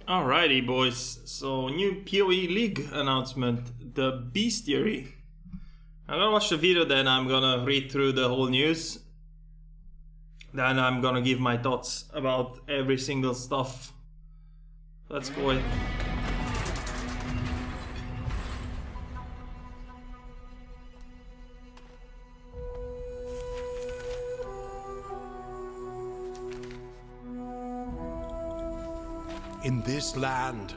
Alrighty, boys. So, new PoE League announcement, the Bestiary. I'm gonna watch the video, then I'm gonna read through the whole news. Then I'm gonna give my thoughts about every single stuff. Let's go. In this land,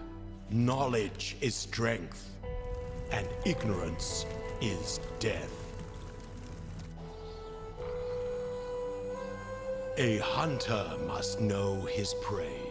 knowledge is strength, and ignorance is death. A hunter must know his prey.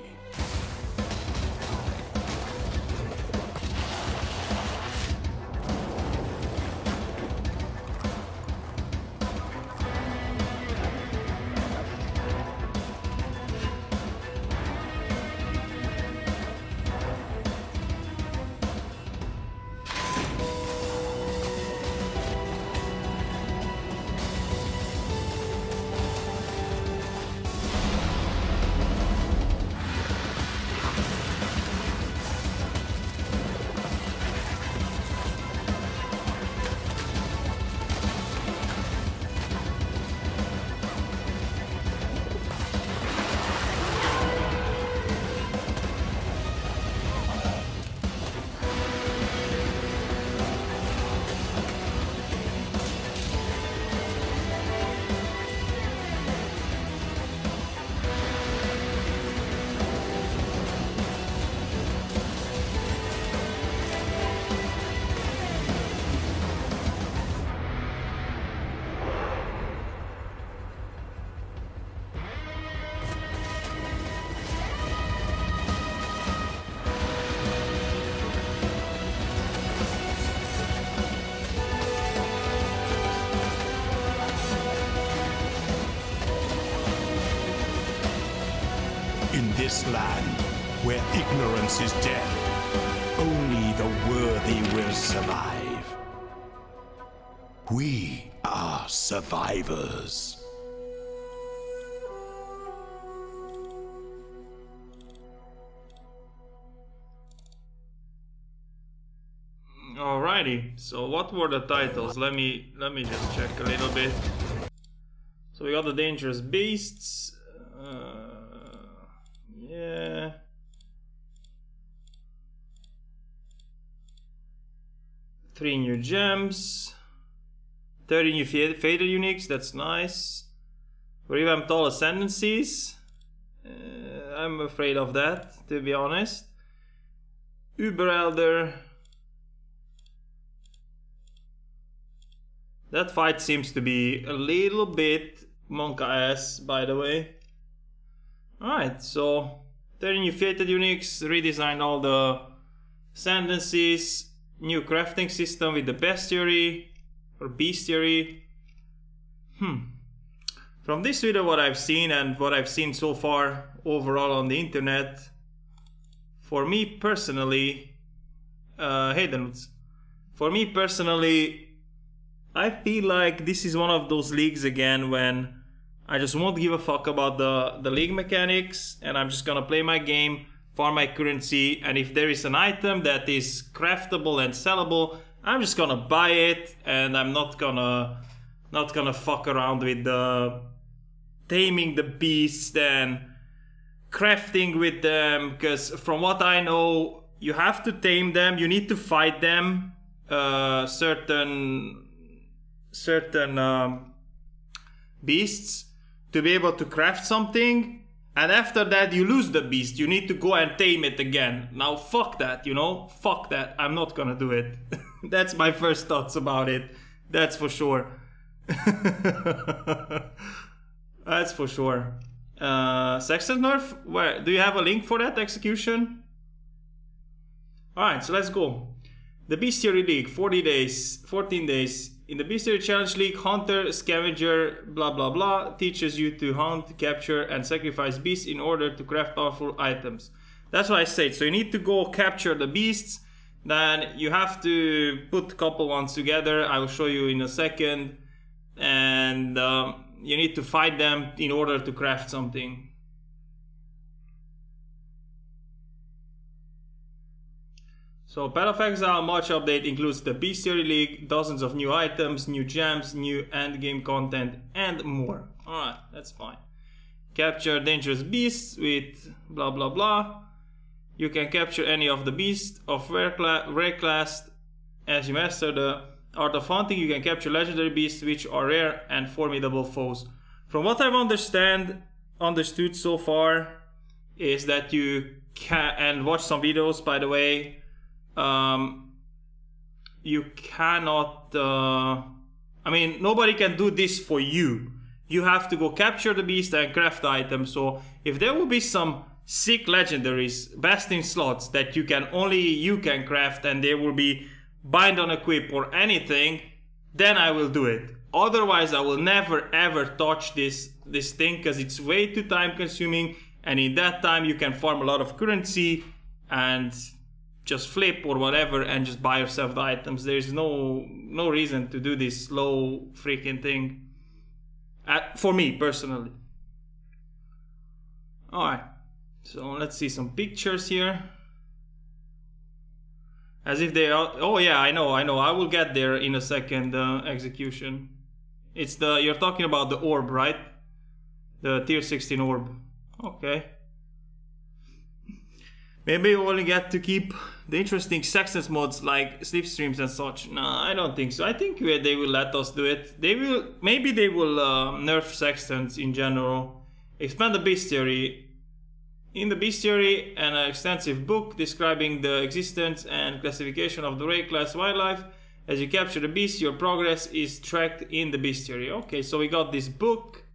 In this land, where ignorance is death, only the worthy will survive. We are survivors. Alrighty, so what were the titles? Let me just check a little bit. So we got the Dangerous Beasts. Yeah. Three new gems. 30 new fader uniques, that's nice. Revamped all ascendancies. I'm afraid of that, to be honest. Uber Elder. That fight seems to be a little bit monka-ass, by the way. Alright, so 30 new fated uniques, redesigned all the ascendancies, new crafting system with the bestiary or bestiary. From this video, what I've seen and what I've seen so far overall on the internet, for me personally, for me personally, I feel like this is one of those leagues again when I just won't give a fuck about the league mechanics, and I'm just gonna play my game, farm my currency, and if there is an item that is craftable and sellable, I'm just gonna buy it, and I'm not gonna fuck around with the taming the beasts and crafting with them, because from what I know, you have to tame them, you need to fight them, certain beasts, to be able to craft something, and after that you lose the beast, you need to go and tame it again. Now fuck that, you know, fuck that, I'm not gonna do it. That's my first thoughts about it, that's for sure. That's for sure. Sexton nerf, where do you have a link for that execution? Alright, so let's go. The Bestiary League, 14 days. In the Bestiary Challenge League, Hunter, Scavenger, blah blah blah, teaches you to hunt, capture, and sacrifice beasts in order to craft powerful items. That's what I said. So you need to go capture the beasts, then you have to put a couple ones together. I will show you in a second. And you need to fight them in order to craft something. So Path of Exile March update includes the Bestiary League, dozens of new items, new gems, new endgame content, and more. Alright, that's fine. Capture dangerous beasts with blah blah blah. You can capture any of the beasts of rare class. As you master the art of hunting, you can capture legendary beasts which are rare and formidable foes. From what I've understood so far is that you can, and watch some videos by the way, you cannot, I mean, nobody can do this for you. You have to go capture the beast and craft the item. So if there will be some sick legendaries, best in slots that you can craft, and they will be bind on equip or anything, then I will do it. Otherwise I will never ever touch this thing, because it's way too time consuming, and in that time you can farm a lot of currency and just flip or whatever and just buy yourself the items. There's no reason to do this slow freaking thing. For me personally. Alright, so let's see some pictures here. As if they are. Oh yeah, I know. I will get there in a second. Execution. It's the, you're talking about the orb, right? The tier 16 orb. Okay. Maybe you only get to keep the interesting Sextants mods like slipstreams and such. No, I don't think so. I think they will let us do it. They will. Maybe they will nerf Sextants in general. Expand the Bestiary. In the Bestiary, an extensive book describing the existence and classification of the rare class wildlife. As you capture the beast, your progress is tracked in the Bestiary. Okay, so we got this book.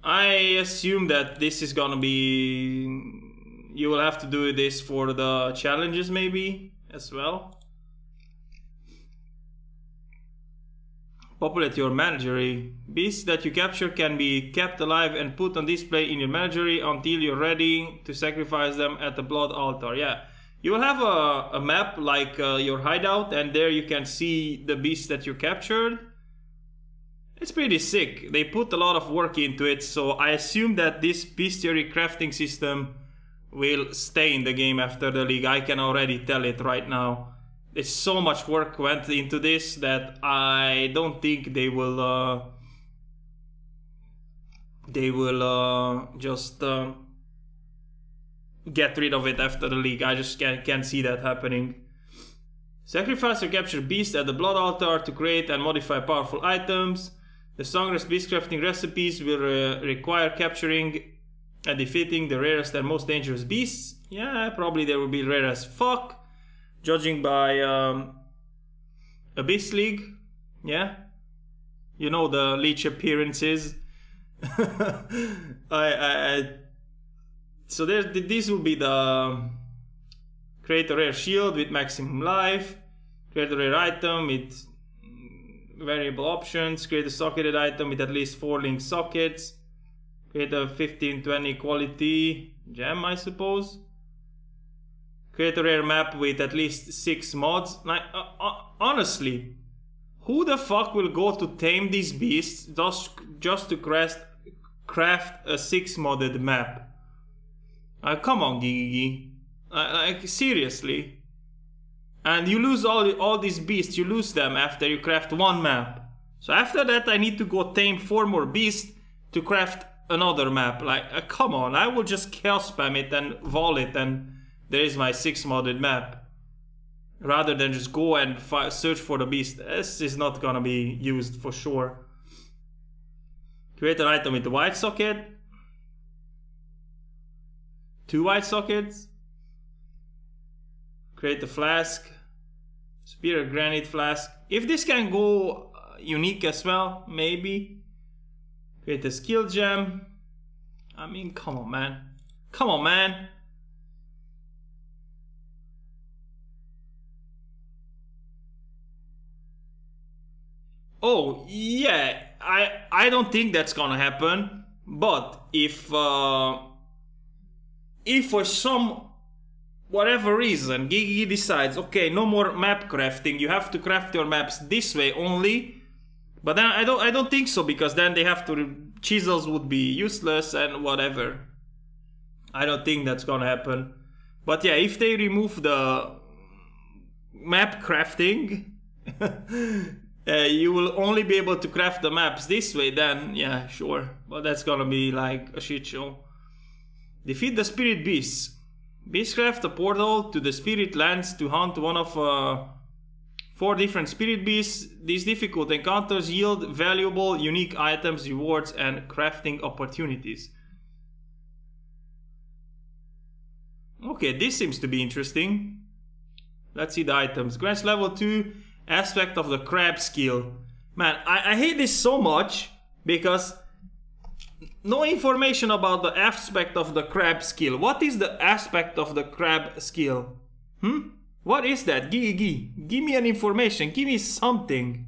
I assume that this is gonna be... You will have to do this for the challenges maybe as well. Populate your menagerie. Beasts that you capture can be kept alive and put on display in your menagerie until you're ready to sacrifice them at the blood altar. Yeah, you will have a map like your hideout, and there you can see the beasts that you captured. It's pretty sick. They put a lot of work into it, so I assume that this bestiary crafting system will stay in the game after the league. I can already tell it right now. There's so much work went into this that I don't think they will just get rid of it after the league. I just can't see that happening. Sacrifice or capture beasts at the blood altar to create and modify powerful items. The strongest beast crafting recipes will require capturing and defeating the rarest and most dangerous beasts. Yeah, probably they will be rare as fuck. Judging by a Beast League, yeah, you know the leech appearances. So this will be the create a rare shield with maximum life, create a rare item with variable options, create a socketed item with at least 4 linked sockets, create a 15-20 quality gem, I suppose. Create a rare map with at least 6 mods. Like, honestly, who the fuck will go to tame these beasts just to craft a 6-modded map? Come on, Gigi. Like, seriously. And you lose all these beasts, you lose them after you craft 1 map. So after that I need to go tame 4 more beasts to craft another map. Like, come on, I will just chaos spam it and vol it and there is my 6-modded map. Rather than just go and search for the beast. This is not gonna be used for sure. Create an item with a white socket. 2 white sockets. Create a flask. Spear granite flask. If this can go unique as well, maybe. Create a skill gem. I mean, come on, man. Come on, man. Oh, yeah, I don't think that's gonna happen, but if for some whatever reason Gigi decides, okay, no more map crafting, you have to craft your maps this way only, but then I don't think so, because then they have to, chisels would be useless and whatever. I don't think that's gonna happen. But yeah, if they remove the map crafting, you will only be able to craft the maps this way, then yeah, sure. But that's gonna be like a shit show. Defeat the spirit beasts. Beastcraft a portal to the spirit lands to hunt one of 4 different spirit beasts. These difficult encounters yield valuable, unique items, rewards, and crafting opportunities. Okay, this seems to be interesting. Let's see the items. Grants level 2 aspect of the crab skill. Man, I hate this so much because no information about the aspect of the crab skill. What is the aspect of the crab skill? What is that? Give me an information. Give me something.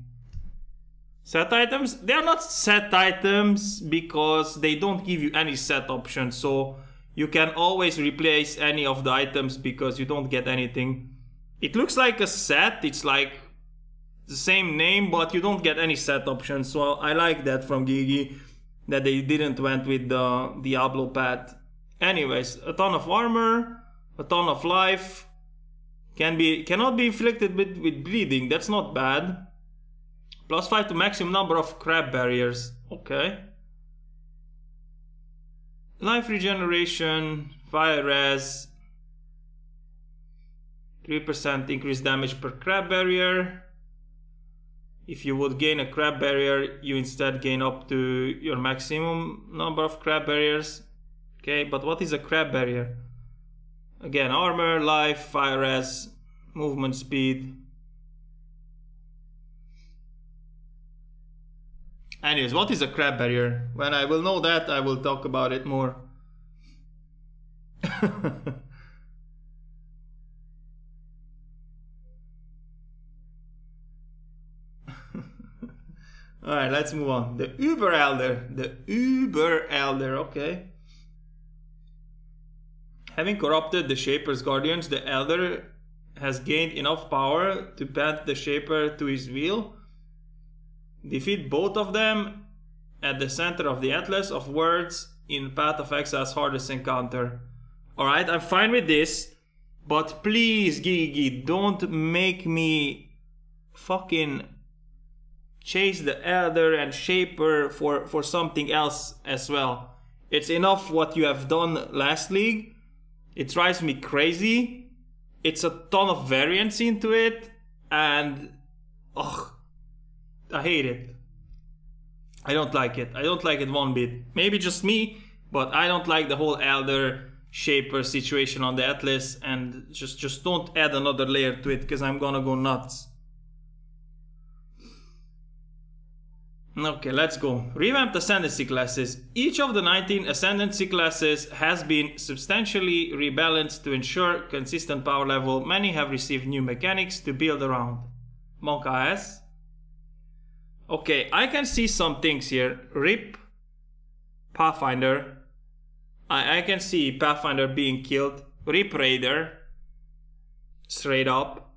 Set items? They are not set items because they don't give you any set option. So you can always replace any of the items because you don't get anything. It looks like a set. It's like the same name, but you don't get any set option. So I like that from Gigi, that they didn't went with the Diablo path. Anyways, a ton of armor, a ton of life. Cannot be inflicted with bleeding. That's not bad. +5 to maximum number of crab barriers. Okay. Life regeneration, fire res, 3% increased damage per crab barrier. If you would gain a crab barrier, you instead gain up to your maximum number of crab barriers. Okay, but what is a crab barrier? Again, armor, life, fire res, movement speed. Anyways, what is a crab barrier? When I will know that, I will talk about it more. Alright, let's move on. The Uber Elder. The Uber Elder, okay. Having corrupted the Shaper's guardians, the Elder has gained enough power to bend the Shaper to his will. Defeat both of them at the center of the Atlas of Words in Path of Exile's hardest encounter. Alright, I'm fine with this, but please, Gigi, don't make me fucking chase the Elder and Shaper for something else as well. It's enough what you have done last league. It drives me crazy. It's a ton of variance into it, and ugh, I hate it. I don't like it. I don't like it one bit. Maybe just me, but I don't like the whole Elder Shaper situation on the Atlas, and just don't add another layer to it because I'm gonna go nuts. Okay, let's go. Revamped Ascendancy classes. Each of the 19 Ascendancy classes has been substantially rebalanced to ensure consistent power level. Many have received new mechanics to build around. Monk AS. Okay, I can see some things here. RIP Pathfinder. I can see Pathfinder being killed. RIP Raider. Straight up.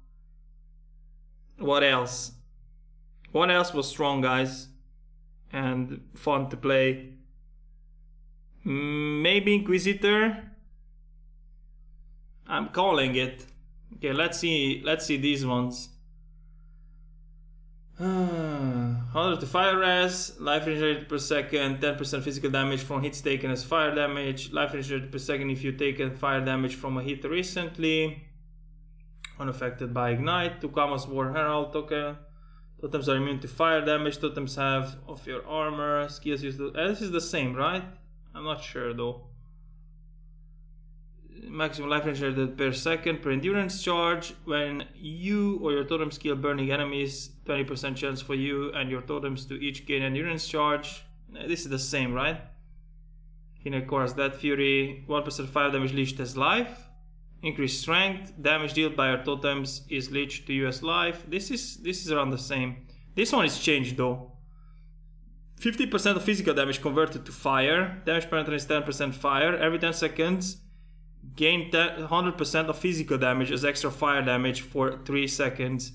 What else? What else was strong, guys? And fun to play. Maybe Inquisitor. I'm calling it. Okay, let's see these ones. 100 to fire res, life regenerated per second, 10% physical damage from hits taken as fire damage, life regenerated per second if you've taken fire damage from a hit recently, unaffected by ignite. 2 Kama's War Herald, okay. Totems are immune to fire damage. Totems have of your armor. Skills used to... this is the same, right? I'm not sure though. Maximum life regenerated per second per endurance charge. When you or your totem skill burning enemies, 20% chance for you and your totems to each gain endurance charge. This is the same, right? Of course, Death Fury. 1% fire damage leached as life. Increased strength, damage dealt by your totems is leached to you as life. This is around the same. This one is changed though. 50% of physical damage converted to fire. Damage penetration is 10% fire. Every 10 seconds, gain 100% of physical damage as extra fire damage for 3 seconds.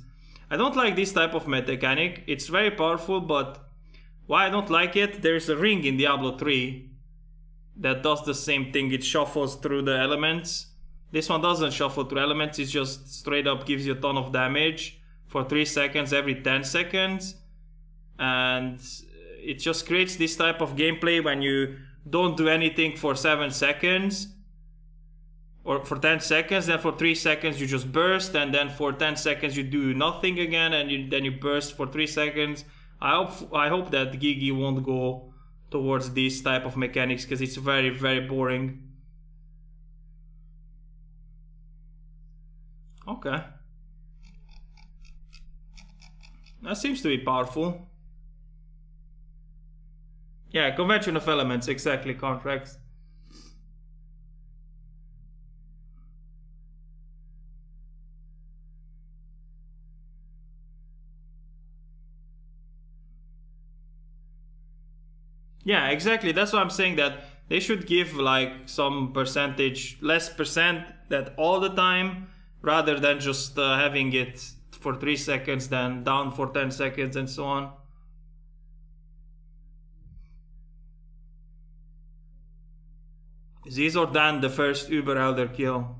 I don't like this type of mechanic. It's very powerful, but why I don't like it, there's a ring in Diablo 3 that does the same thing. It shuffles through the elements. This one doesn't shuffle through elements. It just straight up gives you a ton of damage for 3 seconds every 10 seconds. And it just creates this type of gameplay when you don't do anything for 7 seconds. Or for 10 seconds, then for 3 seconds you just burst, and then for 10 seconds you do nothing again, and then you burst for 3 seconds. I hope that Gigi won't go towards this type of mechanics, because it's very, very boring. Okay. That seems to be powerful. Yeah, convention of elements, exactly, contracts. Yeah, exactly. That's what I'm saying, that they should give like some percentage, less percent that all the time, rather than just having it for 3 seconds, then down for 10 seconds and so on. Ziz or Dan the first Uber Elder kill?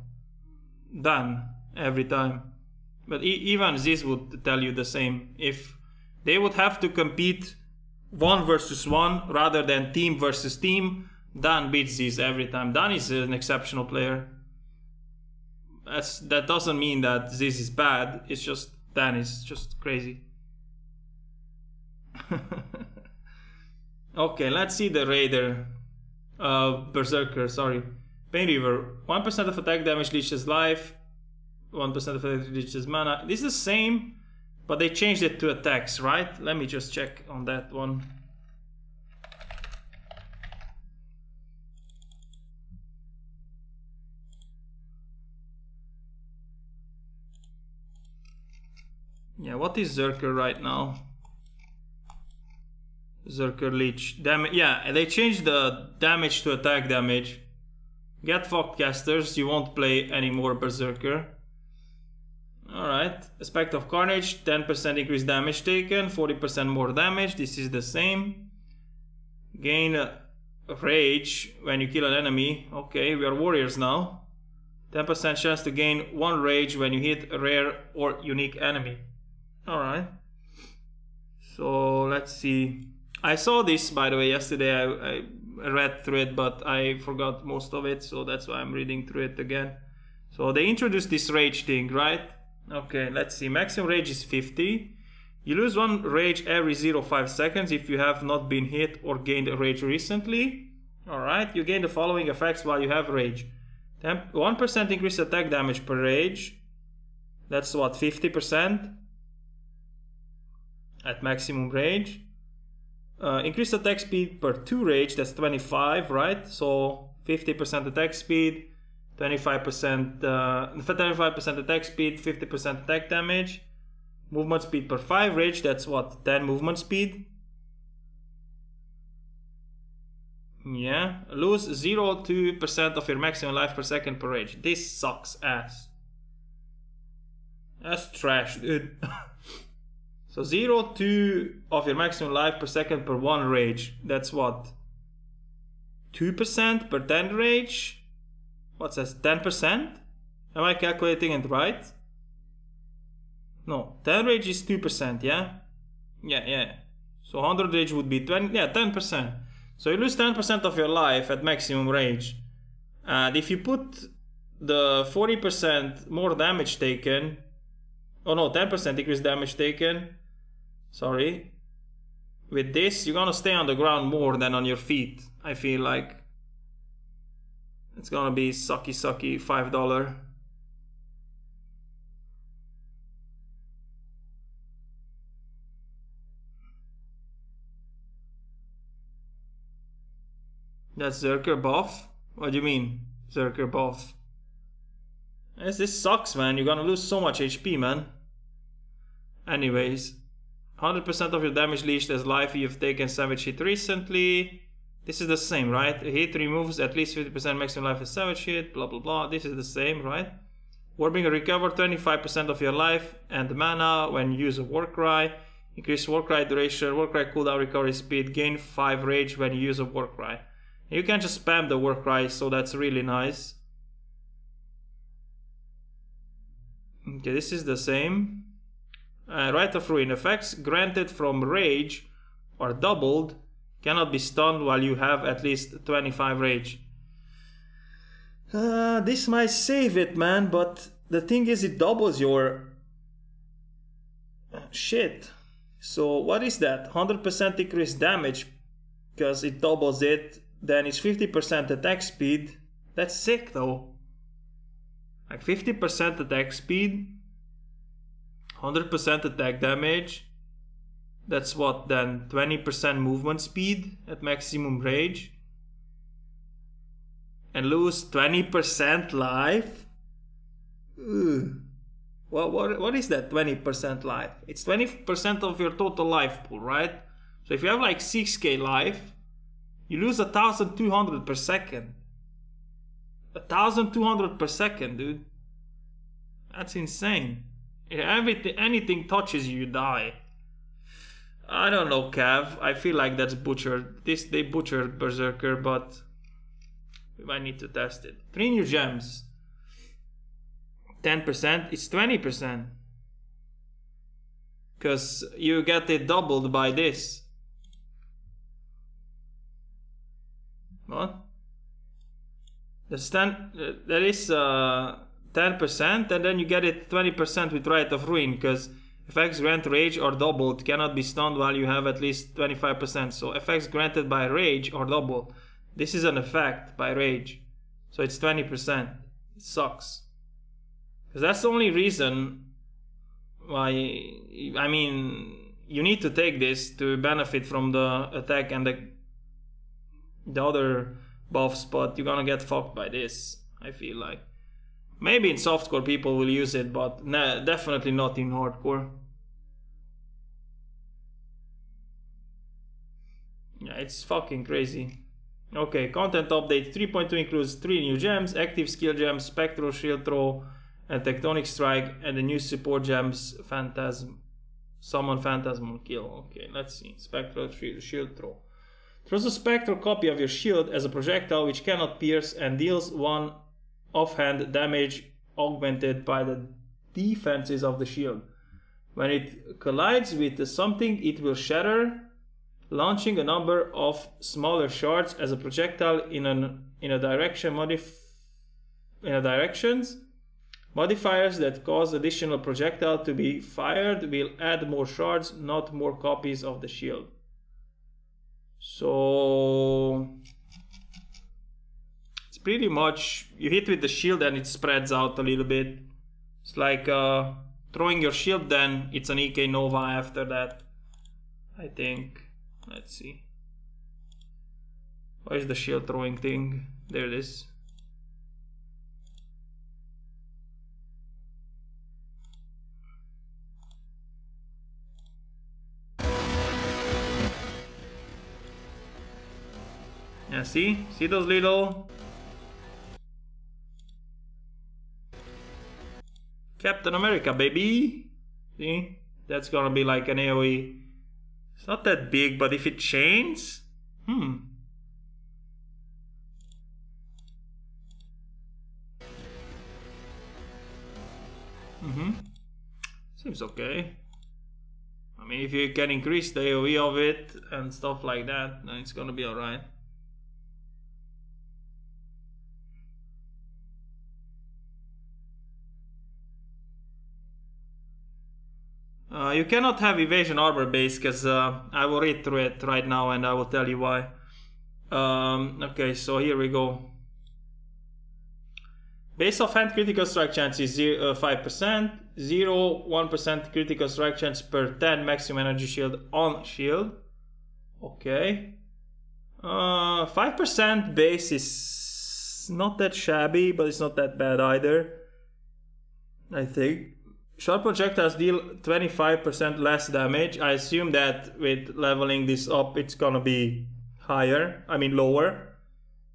Dan, every time. But even Ziz would tell you the same. If they would have to compete 1 versus 1 rather than team versus team, Dan beats Ziz every time. Dan is an exceptional player. That doesn't mean that Ziz is bad, it's just Dan is just crazy. Okay, let's see the Raider. Berserker, sorry. Pain Reaver. 1% of attack damage leeches life. 1% of attack leeches mana. This is the same, but they changed it to attacks, right? Let me just check on that one. Yeah, what is Zerker right now? Zerker Leech. Yeah, they changed the damage to attack damage. Get fucked, casters. You won't play any more Berserker. Alright. Aspect of Carnage. 10% increased damage taken. 40% more damage. This is the same. Gain Rage when you kill an enemy. Okay, we are warriors now. 10% chance to gain 1 Rage when you hit a rare or unique enemy. Alright. So, let's see. I saw this, by the way, yesterday. I read through it, but I forgot most of it, so that's why I'm reading through it again. So they introduced this rage thing, right? Okay, let's see. Maximum rage is 50. You lose 1 rage every 0.5 seconds if you have not been hit or gained a rage recently. Alright, you gain the following effects while you have rage. 1% increased attack damage per rage. That's what, 50%? At maximum rage. Increased attack speed per 2 rage, that's 25, right? So 50% attack speed, 25% attack speed, 50% attack damage. Movement speed per 5 rage, that's what, 10 movement speed? Yeah. Lose 0.2% of your maximum life per second per rage. This sucks ass. That's trash, dude. So 0.2 of your maximum life per second per 1 rage. That's what? 2% per 10 rage? What's that? 10%? Am I calculating it right? No, 10 rage is 2%, yeah? Yeah. So 100 rage would be 20, yeah, 10%. So you lose 10% of your life at maximum rage. And if you put the 40% more damage taken, oh no, 10% increased damage taken, sorry, with this you're gonna stay on the ground more than on your feet. I feel like it's gonna be sucky $5. That's Zerker buff? What do you mean, Zerker buff? Yes, this sucks, man. You're gonna lose so much HP, man. Anyways, 100% of your damage leached as life if you've taken savage hit recently. This is the same, right? A hit removes at least 50% maximum life as savage hit, blah blah blah. This is the same, right? Warbringer recover 25% of your life and mana when you use a Warcry. Increase Warcry duration, Warcry cooldown recovery speed, gain 5 rage when you use a Warcry. You can just spam the war cry, so that's really nice. Okay, this is the same. Rite of Ruin. Effects granted from rage or doubled cannot be stunned while you have at least 25 rage. This might save it, man, but the thing is it doubles your shit. So what is that? 100% increased damage because it doubles it. Then it's 50% attack speed. That's sick though. Like 50% attack speed, 100% attack damage. That's what then? 20% movement speed at maximum rage. And lose 20% life? Ugh. What is that 20% life? It's 20% of your total life pool, right? So if you have like 6k life, you lose 1,200 per second. 1,200 per second, dude. That's insane. If anything touches you, you die. I don't know, Cav. I feel like that's butchered. They butchered Berserker, but we might need to test it. 3 new gems. 10%. It's 20%. Because you get it doubled by this. What? That is 10%, and then you get it 20% with Rite of Ruin, because effects granted rage or doubled cannot be stunned while you have at least 25%. So effects granted by rage or doubled. This is an effect by rage. So it's 20%. It sucks. Because that's the only reason why, I mean, you need to take this to benefit from the attack and the other buffs, but you're gonna get fucked by this, I feel like. Maybe in softcore people will use it, but nah, definitely not in hardcore. Yeah, it's fucking crazy. Okay, content update 3.2 includes 3 new gems, active skill gems, spectral shield throw, and tectonic strike, and the new support gems, summon phantasmal kill. Okay, let's see. Spectral shield throw. Throws a spectral copy of your shield as a projectile which cannot pierce and deals 1 offhand damage augmented by the defenses of the shield. When it collides with something, it will shatter, launching a number of smaller shards as a projectile in a direction directions. Modifiers that cause additional projectile to be fired will add more shards, not more copies of the shield. So it's pretty much you hit with the shield and it spreads out a little bit. It's like throwing your shield, then it's an EK Nova after that, I think. Let's see. Where is the shield throwing thing? There it is. Yeah, see those little Captain America, baby. See, that's gonna be like an AoE. It's not that big, but if it chains, seems okay. I mean, if you can increase the AoE of it and stuff like that, then it's gonna be alright. You cannot have evasion armor base because I will read through it right now and I will tell you why. Okay, so here we go. Base offhand critical strike chance is 5%, 1% critical strike chance per 10 maximum energy shield on shield. Okay. 5% base is not that shabby, but it's not that bad either, I think. Short projectiles deal 25% less damage. I assume that with leveling this up, it's gonna be higher. I mean lower.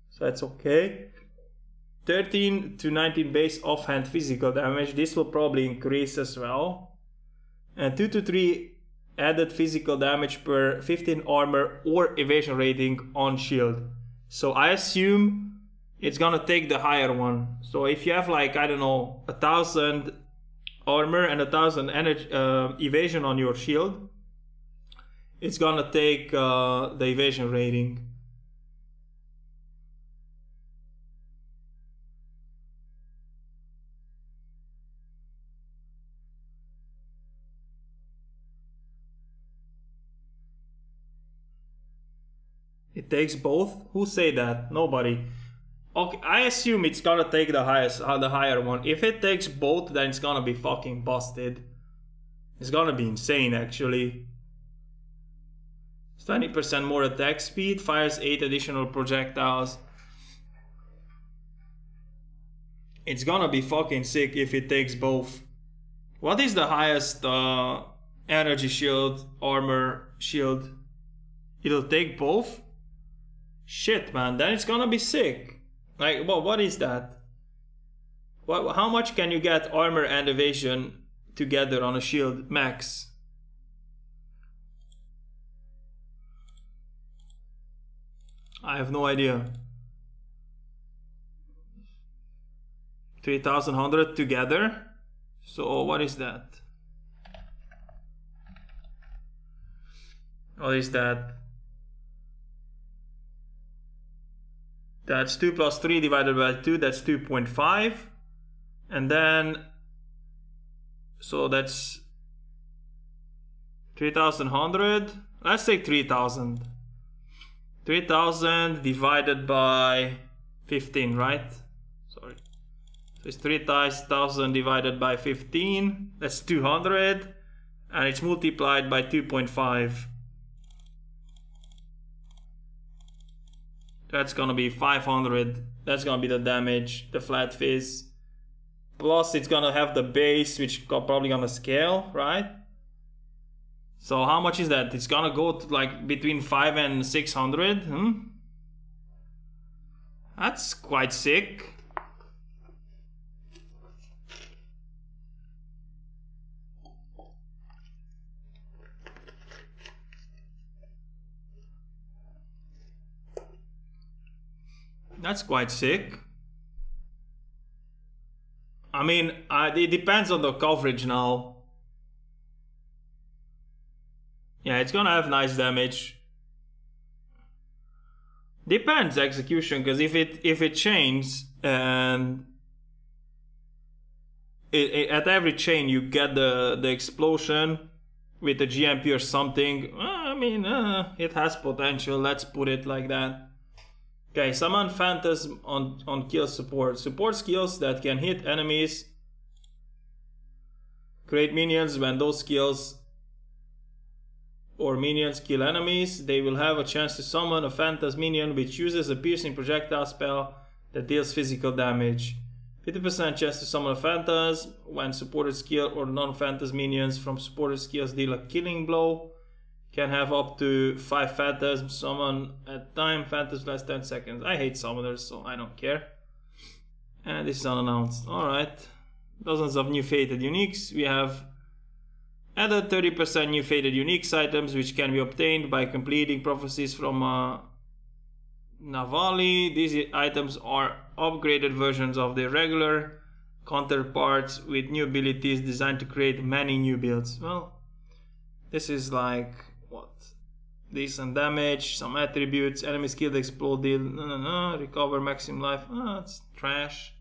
So that's okay. 13 to 19 base offhand physical damage. This will probably increase as well. And 2 to 3 added physical damage per 15 armor or evasion rating on shield. So I assume it's gonna take the higher one. So if you have like, I don't know, 1000 armor and 1000 energy, evasion on your shield, it's gonna take the evasion rating. It takes both? Who say that? Nobody. Okay, I assume it's gonna take the higher one. If it takes both, then it's gonna be fucking busted. It's gonna be insane, actually. It's 20% more attack speed, fires 8 additional projectiles. It's gonna be fucking sick if it takes both. What is the highest energy shield, armor shield? It'll take both? Shit, man, then it's gonna be sick. Like, well, what is that? How much can you get armor and evasion together on a shield max? I have no idea. 3100 together? So what is that? What is that? That's 2 plus 3 divided by 2, that's 2.5. And then, so that's 3100. Let's take 3000. 3000 divided by 15, right? Sorry. So it's 3000 divided by 15. That's 200. And it's multiplied by 2.5. That's gonna be 500. That's gonna be the damage, the flat fizz. Plus it's gonna have the base, which probably gonna scale, right? So how much is that? It's gonna go to like between 5 and 600. That's quite sick. That's quite sick. I mean, it depends on the coverage now. Yeah, it's gonna have nice damage. Depends execution, because if it chains and at every chain you get the explosion with the GMP or something. I mean, it has potential. Let's put it like that. Okay, summon Phantasm on kill support. Support skills that can hit enemies. Create minions when those skills or minions kill enemies. They will have a chance to summon a Phantasm minion which uses a piercing projectile spell that deals physical damage. 50% chance to summon a Phantasm when supported skill or non-Phantasm minions from supported skills deal a killing blow. Can have up to 5 Phantasms summon at time. Phantasms last 10 seconds. I hate summoners, so I don't care. And this is unannounced. Alright. Dozens of new fated uniques. We have added 30% new fated uniques items which can be obtained by completing prophecies from Navali. These items are upgraded versions of their regular counterparts with new abilities designed to create many new builds. Well, this is like... what? Decent damage, some attributes, enemy skill explode deal, recover maximum life, it's trash.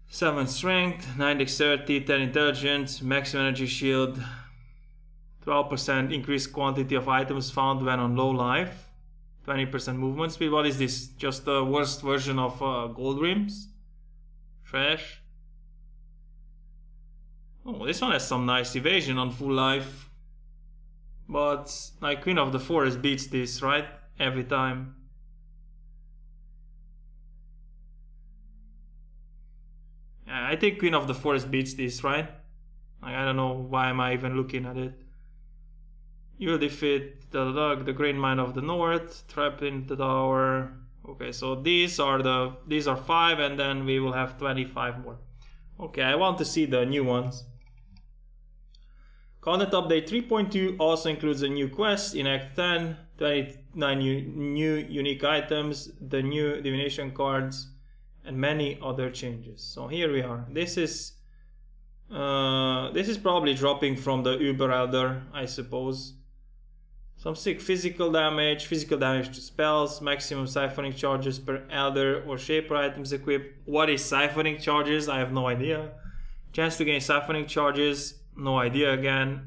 7 strength, 9 dexterity, 10 intelligence, maximum energy shield, 12% increased quantity of items found when on low life, 20% movement speed. What is this? Just the worst version of gold rims? Trash. Oh, this one has some nice evasion on full life. But, like, Queen of the Forest beats this, right? Every time. Yeah, I think Queen of the Forest beats this, right? Like, I don't know why am I even looking at it. You will defeat the Great Mine of the North, trapped in the tower. Okay, so these are 5 and then we will have 25 more. Okay, I want to see the new ones. Content update 3.2 also includes a new quest in Act 10, new unique items, the new divination cards, and many other changes. So here we are. This is probably dropping from the Uber Elder, I suppose. Some sick physical damage to spells, maximum siphoning charges per Elder or Shaper items equipped. What is siphoning charges? I have no idea. Chance to gain siphoning charges, no idea again.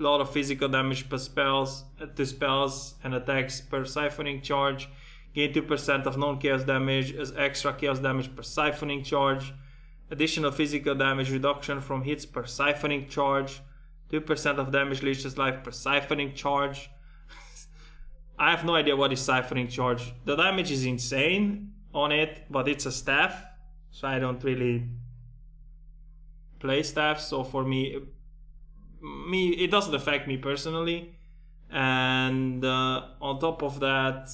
A lot of physical damage per spells and attacks per siphoning charge. Gain 2% of non-chaos damage as extra chaos damage per siphoning charge. Additional physical damage reduction from hits per siphoning charge. 2% of damage leeches life per siphoning charge. I have no idea what is siphoning charge. The damage is insane on it, but it's a staff, so I don't really play staff. So for me it doesn't affect me personally. And on top of that,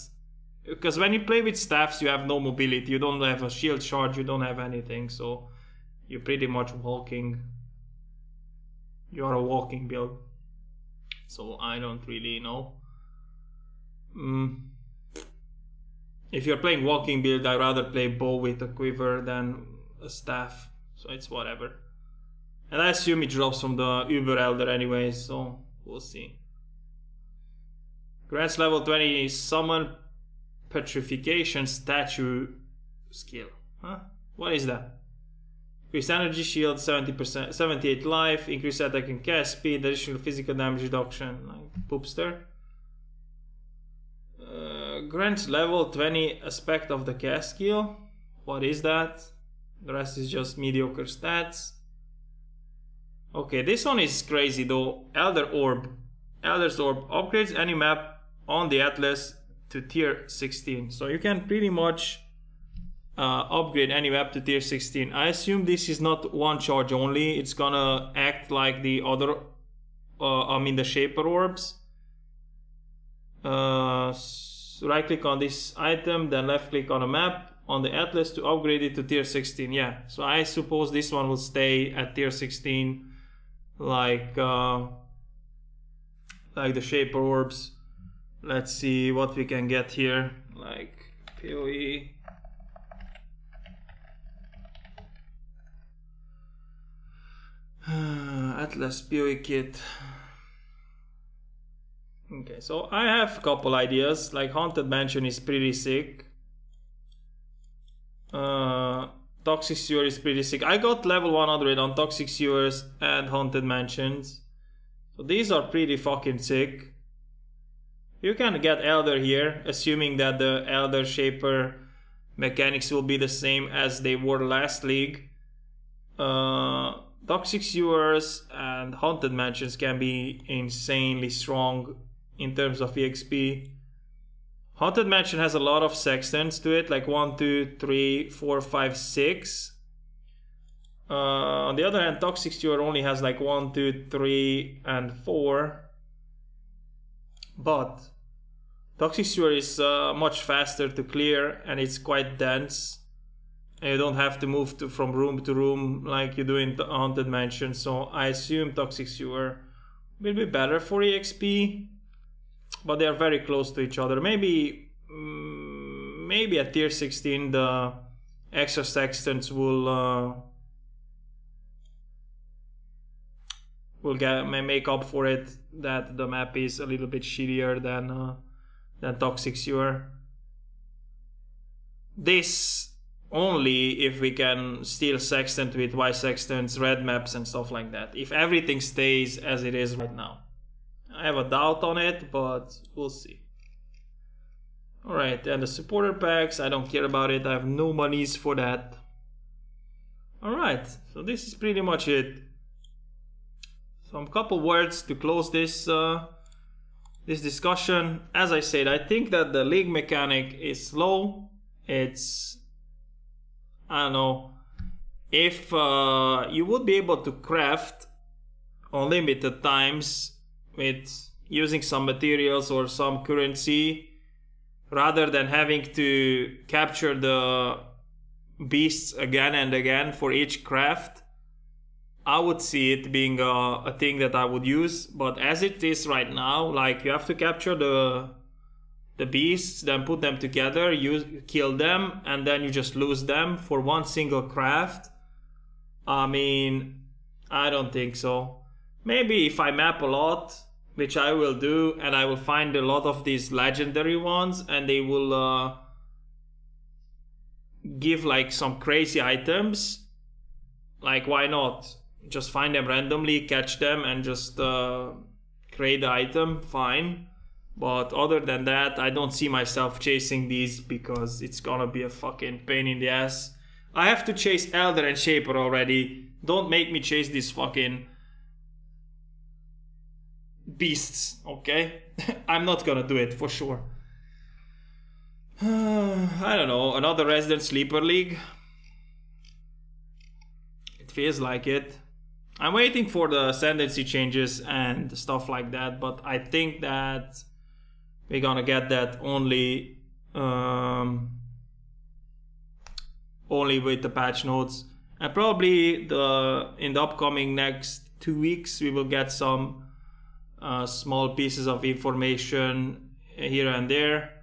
because when you play with staffs, you have no mobility. You don't have a shield charge. You don't have anything, so you're pretty much walking. You're a walking build, so I don't really know. If you're playing walking build, I'd rather play bow with a quiver than a staff, so it's whatever. And I assume it drops from the Uber Elder anyway, so we'll see. Grants level 20 summon petrification statue skill. Huh? What is that? Increase energy shield, 70%, 78 life, increase attack and cast speed, additional physical damage reduction, like Poopster. Grants level 20 aspect of the cast skill. What is that? The rest is just mediocre stats. Okay, this one is crazy though. Elder's Orb upgrades any map on the Atlas to tier 16. So you can pretty much upgrade any map to tier 16. I assume this is not one charge only. It's gonna act like the other, the Shaper Orbs. So right click on this item, then left click on a map on the Atlas to upgrade it to tier 16. Yeah, so I suppose this one will stay at tier 16 like the Shaper Orbs. Let's see what we can get here, like PoE. Atlas PoE kit. Okay, so I have a couple ideas, like Haunted Mansion is pretty sick. Toxic Sewer is pretty sick. I got level 100 on Toxic Sewers and Haunted Mansions. So these are pretty fucking sick. You can get Elder here, assuming that the Elder Shaper mechanics will be the same as they were last league. Toxic Sewers and Haunted Mansions can be insanely strong in terms of EXP. Haunted Mansion has a lot of sextants to it, like 1, 2, 3, 4, 5, 6. On the other hand, Toxic Sewer only has like 1, 2, 3, and 4. But Toxic Sewer is much faster to clear and it's quite dense. And you don't have to move from room to room like you do in the Haunted Mansion. So I assume Toxic Sewer will be better for EXP. But they are very close to each other. Maybe at tier 16 the extra sextants will make up for it, that the map is a little bit shittier than Toxic Sewer. This only if we can steal sextant with white sextants, red maps and stuff like that. If everything stays as it is right now. I have a doubt on it, but we'll see. Alright, and the supporter packs, I don't care about it. I have no monies for that. Alright, so this is pretty much it. Some couple words to close this this discussion. As I said, I think that the league mechanic is slow. It's, I don't know, if you would be able to craft unlimited times with using some materials or some currency, rather than having to capture the beasts again and again for each craft, I would see it being a thing that I would use. But as it is right now, like you have to capture the the beasts, then put them together, you kill them, and then you just lose them for one single craft. I mean, I don't think so. Maybe if I map a lot, which I will do, and I will find a lot of these legendary ones, and they will give like some crazy items. Like, why not? Just find them randomly, catch them, and just create the item, fine. But other than that, I don't see myself chasing these because it's gonna be a fucking pain in the ass. I have to chase Elder and Shaper already. Don't make me chase these fucking beasts, okay? I'm not gonna do it for sure. I don't know, another Resident Sleeper League. It feels like it. I'm waiting for the ascendancy changes and stuff like that, but I think that we're gonna get that only with the patch notes, and probably in the upcoming next 2 weeks we will get some small pieces of information here and there.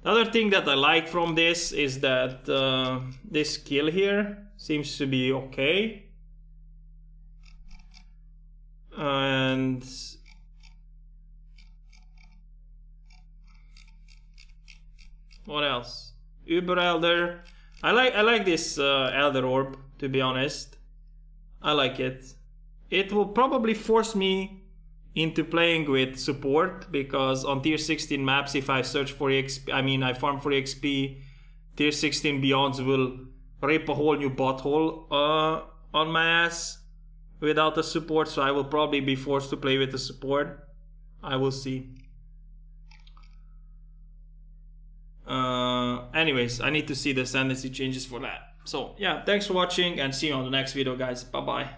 The other thing that I like from this is that this skill here seems to be okay. And what else? Uber Elder. I like this Elder Orb, to be honest. I like it. It will probably force me into playing with support, because on tier 16 maps, if I search for EXP, I farm for EXP, tier 16 Beyonds will rip a whole new butthole on my ass without the support, so I will probably be forced to play with the support. I will see. Anyways, I need to see the ascendancy changes for that. So yeah, thanks for watching and see you on the next video, guys. Bye bye.